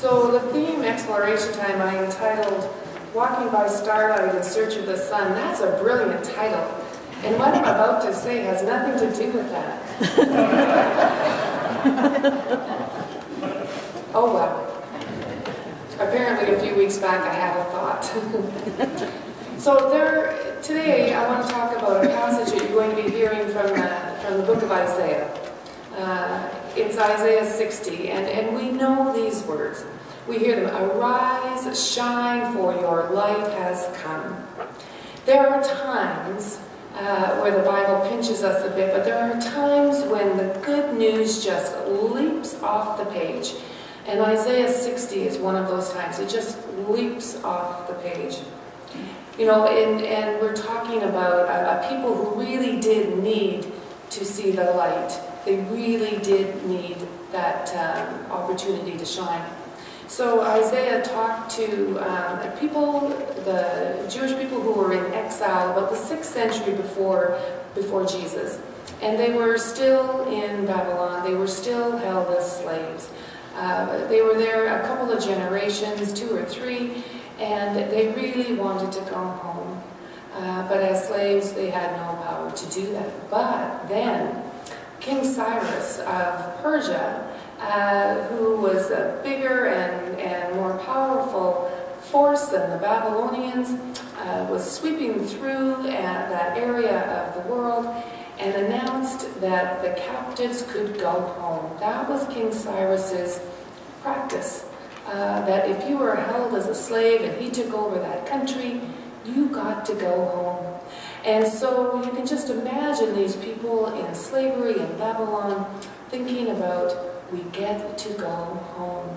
So the theme exploration time I entitled Walking by Starlight in Search of the Sun. That's a brilliant title. And what I'm about to say has nothing to do with that. Oh well. Apparently a few weeks back I had a thought. So today I want to talk about a passage that you're going to be hearing from the book of Isaiah. It's Isaiah 60, and we know these words. We hear them, "Arise, shine, for your light has come." There are times where the Bible pinches us a bit, but there are times when the good news just leaps off the page. And Isaiah 60 is one of those times. It just leaps off the page. You know, and we're talking about a people who really did need to see the light. They really did need that opportunity to shine. So Isaiah talked to people, the Jewish people who were in exile about the 6th century before Jesus. And they were still in Babylon. They were still held as slaves. They were there a couple of generations, 2 or 3, and they really wanted to go home. But as slaves, they had no power to do that. But then, King Cyrus of Persia, who was a bigger and more powerful force than the Babylonians, was sweeping through that area of the world and announced that the captives could go home. That was King Cyrus's practice, that if you were held as a slave and he took over that country, you got to go home. And so you can just imagine these people in slavery in Babylon thinking about, we get to go home.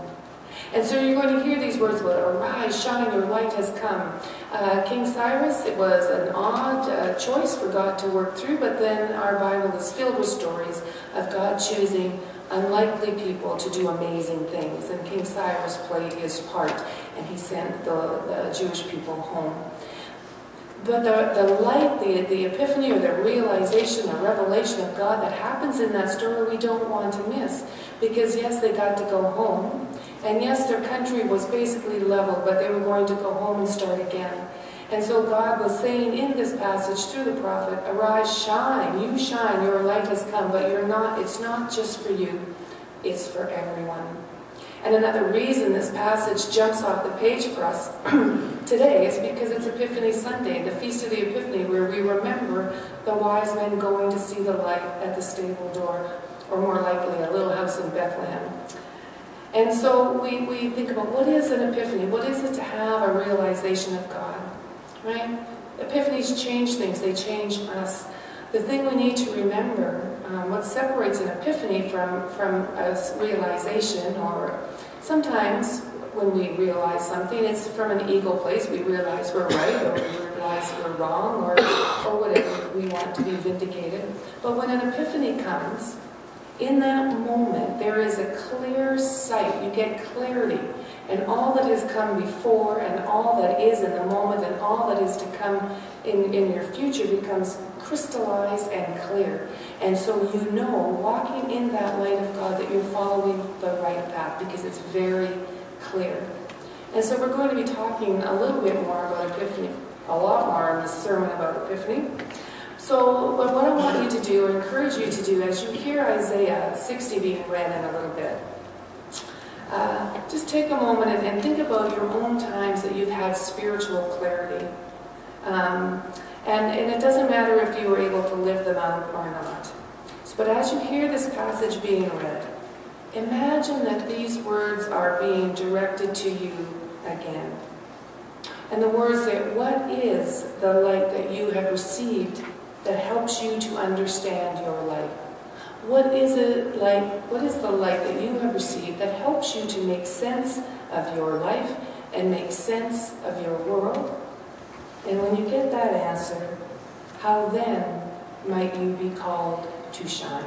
And so you're going to hear these words about, "Arise, shine, your light has come." King Cyrus, it was an odd choice for God to work through, but then our Bible is filled with stories of God choosing unlikely people to do amazing things. And King Cyrus played his part, and he sent the Jewish people home. But the light, the epiphany, or the realization, the revelation of God that happens in that story, we don't want to miss. Because yes, they got to go home. And yes, their country was basically leveled, but they were going to go home and start again. And so God was saying in this passage through the prophet, "Arise, shine, you shine, your light has come." But it's not just for you, it's for everyone. And another reason this passage jumps off the page for us today is because it's Epiphany Sunday, the Feast of the Epiphany, where we remember the wise men going to see the light at the stable door, or more likely a little house in Bethlehem. And so we think about, what is an epiphany? What is it to have a realization of God? Right? Epiphanies change things, they change us. The thing we need to remember, what separates an epiphany from a realization, or sometimes when we realize something, it's from an ego place. We realize we're right, or we realize we're wrong, or whatever. We want to be vindicated. But when an epiphany comes, in that moment, there is a clear sight. You get clarity. And all that has come before, and all that is in the moment, and all that is to come in your future becomes crystallized and clear. And so you know, walking in that light of God, that you're following the right path, because it's very clear. And so we're going to be talking a little bit more about Epiphany, a lot more in this sermon about Epiphany. So, but what I want you to do, or encourage you to do, as you hear Isaiah 60 being read in a little bit, just take a moment and think about your own times that you've had spiritual clarity. And it doesn't matter if you were able to live them out or not. But as you hear this passage being read, imagine that these words are being directed to you again. And the words say, what is the light that you have received that helps you to understand your life? What is the light that you have received that helps you to make sense of your life and make sense of your world? And when you get that answer, how then might you be called to shine?